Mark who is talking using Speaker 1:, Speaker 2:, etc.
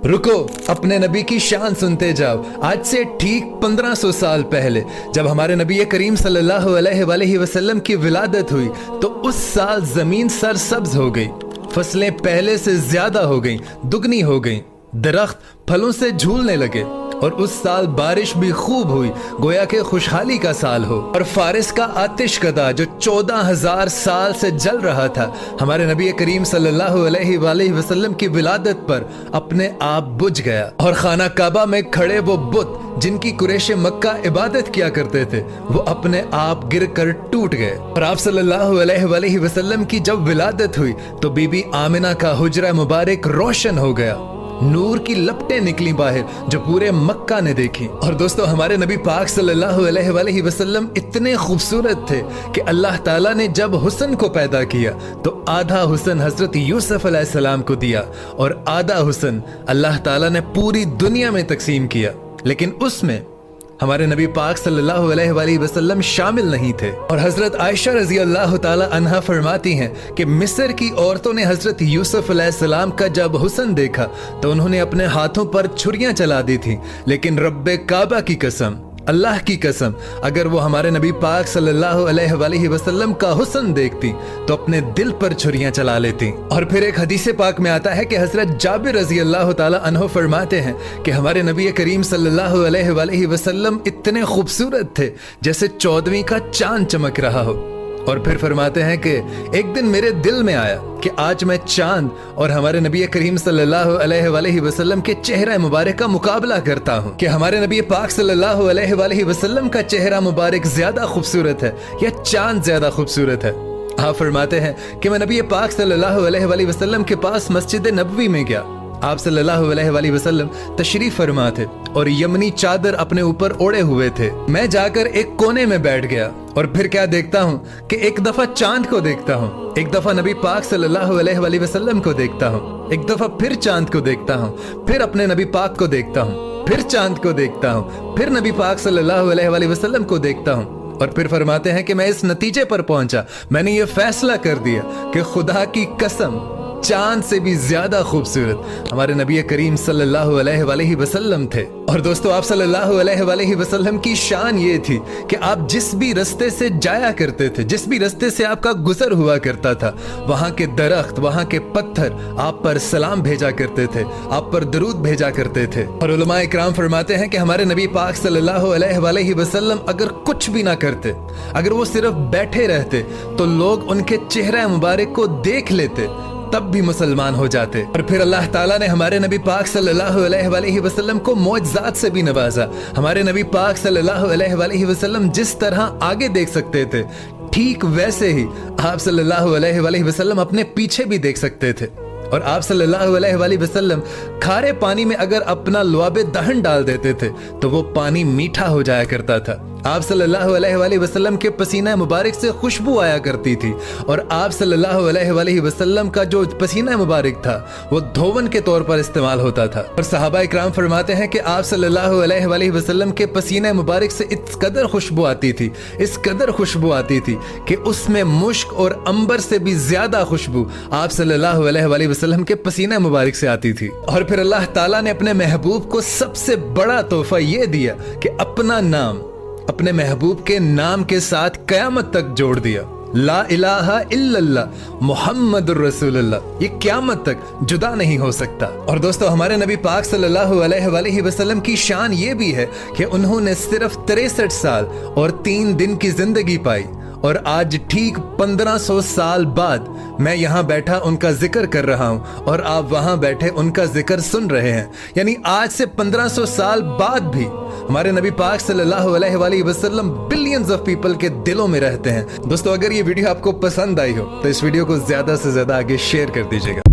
Speaker 1: रुको, अपने नबी की शान सुनते जाओ। आज से ठीक 1500 साल पहले जब हमारे नबी करीम सल्लल्लाहु अलैहि वसल्लम की विलादत हुई तो उस साल जमीन सरसब्ज हो गई, फसलें पहले से ज्यादा हो गईं, दुगनी हो गईं, दरख्त फलों से झूलने लगे और उस साल बारिश भी खूब हुई, गोया के खुशहाली का साल हो। और फारिस का आतिश कदा जो 14,000 साल से जल रहा था, हमारे नबी करीम सल्लल्लाहु अलैहि वसल्लम की विलादत पर अपने आप बुझ गया। और खाना काबा में खड़े वो बुत जिनकी कुरैश मक्का इबादत किया करते थे, वो अपने आप गिर कर टूट गए। और आप सल्लल्लाहु अलैहि वसल्लम की जब विलादत हुई तो बीबी आमिना का हुजरा मुबारक रोशन हो गया, नूर की लपटें निकली बाहर जो पूरे मक्का ने देखी। और दोस्तों, हमारे नबी पाक सल्लल्लाहु अलैहि वसल्लम इतने खूबसूरत थे कि अल्लाह ताला ने जब हुस्न को पैदा किया तो आधा हुस्न हजरत यूसुफ अलैहिस्सलाम को दिया और आधा हुस्न अल्लाह ताला ने पूरी दुनिया में तकसीम किया, लेकिन उसमें हमारे नबी पाक सल्लल्लाहु अलैहि वसल्लम शामिल नहीं थे। और हजरत आयशा रजी अल्लाह ताला अन्हा फरमाती हैं कि मिस्र की औरतों ने हजरत यूसुफ अलैहिस्सलाम का जब हुस्न देखा तो उन्होंने अपने हाथों पर छुरियां चला दी थी, लेकिन रब्बे काबा की कसम, अल्लाह की कसम, अगर वो हमारे नबी पाक सल्लल्लाहु अलैहि वसल्लम का हुस्न देखती तो अपने दिल पर छुरियां चला लेती। और फिर एक हदीस पाक में आता है कि हजरत जाबिर रजी अल्लाह ताला अन्हु फरमाते हैं कि हमारे नबी करीम सल्लल्लाहु अलैहि वसल्लम इतने खूबसूरत थे जैसे 14वीं का चांद चमक रहा हो। और फिर फरमाते हैं कि एक दिन मेरे दिल में आया कि आज मैं चांद और हमारे नबी करीम सल्लल्लाहु अलैहि वसल्लम के चेहरा मुबारक का मुकाबला करता हूँ कि हमारे नबी पाक सल्लल्लाहु अलैहि वसल्लम का चेहरा मुबारक ज्यादा खूबसूरत है या चांद ज्यादा खूबसूरत है। आप फरमाते हैं कि मैं नबी पाक सल्लल्लाहु अलैहि वसल्लम के पास मस्जिद नबवी में गया। आप सल्लल्लाहु अलैहि वसल्लम तशरीफ फरमा थे और यमनी चादर अपने ऊपर ओढ़े हुए थे। मैं जाकर एक कोने में बैठ गया और फिर क्या देखता हूँ कि एक दफा चांद को देखता हूँ, एक दफा नबी पाक सल्लल्लाहु अलैहि वसल्लम को देखता हूँ, एक दफा फिर चांद को देखता हूँ, फिर अपने नबी पाक को देखता हूँ, फिर चांद को देखता हूँ, फिर नबी पाक सल्लल्लाहु अलैहि वसल्लम को देखता हूँ। और फिर फरमाते हैं कि मैं इस नतीजे पर पहुंचा, मैंने ये फैसला कर दिया कि खुदा की कसम चांद से भी ज्यादा खूबसूरत हमारे नबी करीम सल्लल्लाहु अलैहि वसल्लम थे। और दोस्तों, आप सल्लल्लाहु अलैहि वसल्लम की शान ये थी कि आप जिस भी रास्ते से जाया करते थे, जिस भी रास्ते से आपका गुजर हुआ करता था, वहां के दरख्त, वहां के पत्थर आप पर सलाम भेजा करते थे, आप पर दरूद भेजा करते थे। और उलमा इकराम फरमाते हैं कि हमारे नबी पाक सल्लल्लाहु अलैहि वसल्लम अगर कुछ भी ना करते, अगर वो सिर्फ बैठे रहते तो लोग उनके चेहरा मुबारक को देख लेते, तब भी मुसलमान हो जाते। और फिर अल्लाह ताला ने हमारे नबी पाक सल्लल्लाहु अलैहि वसल्लम को मौजज़ात से भी नवाजा। हमारे नबी पाक सल्लल्लाहु अलैहि वसल्लम जिस तरह आगे देख सकते थे, ठीक वैसे ही आप सल्लल्लाहु अलैहि वसल्लम अपने पीछे भी देख सकते थे। और आप सल्लल्लाहु अलैहि वसल्लम खारे पानी में अगर अपना लुआबे दहन डाल देते थे तो वो पानी मीठा हो जाया करता था। आप सल्लल्लाहु अलैहि वसल्लम के पसीना मुबारक से खुशबू आया करती थी और आप सल्लल्लाहु अलैहि वसल्लम का जो पसीना मुबारक था वो धोवन के तौर पर इस्तेमाल होता था। और सहाबा इकराम फरमाते हैं कि आप सल्लल्लाहु अलैहि वसल्लम के पसीना मुबारक से इस कदर खुशबू आती थी, इस कदर खुशबू आती थी कि उसमें मुश्क और अंबर से भी ज्यादा खुशबू आप सल्लल्लाहु अलैहि वसल्लम के पसीना मुबारक से आती थी। और फिर अल्लाह ताला ने अपने महबूब को सबसे बड़ा तोहफा ये दिया कि अपना नाम अपने महबूब के नाम के साथ कयामत तक जोड़ दिया, ला इलाहा इल्लल्लाह मुहम्मदुर रसूलुल्लाह, ये क़यामत तक जुदा नहीं हो सकता। और दोस्तों, हमारे नबी पाक सल्लल्लाहु अलैहि वसल्लम की शान ये भी है कि उन्होंने सिर्फ 63 साल और 3 दिन की जिंदगी पाई और आज ठीक 1500 साल बाद मैं यहाँ बैठा उनका जिक्र कर रहा हूँ और आप वहाँ बैठे उनका जिक्र सुन रहे हैं। यानी आज से 1500 साल बाद भी हमारे नबी पाक सल्लल्लाहु अलैहि वसल्लम बिलियंस ऑफ पीपल के दिलों में रहते हैं। दोस्तों, अगर ये वीडियो आपको पसंद आई हो तो इस वीडियो को ज्यादा से ज्यादा आगे शेयर कर दीजिएगा।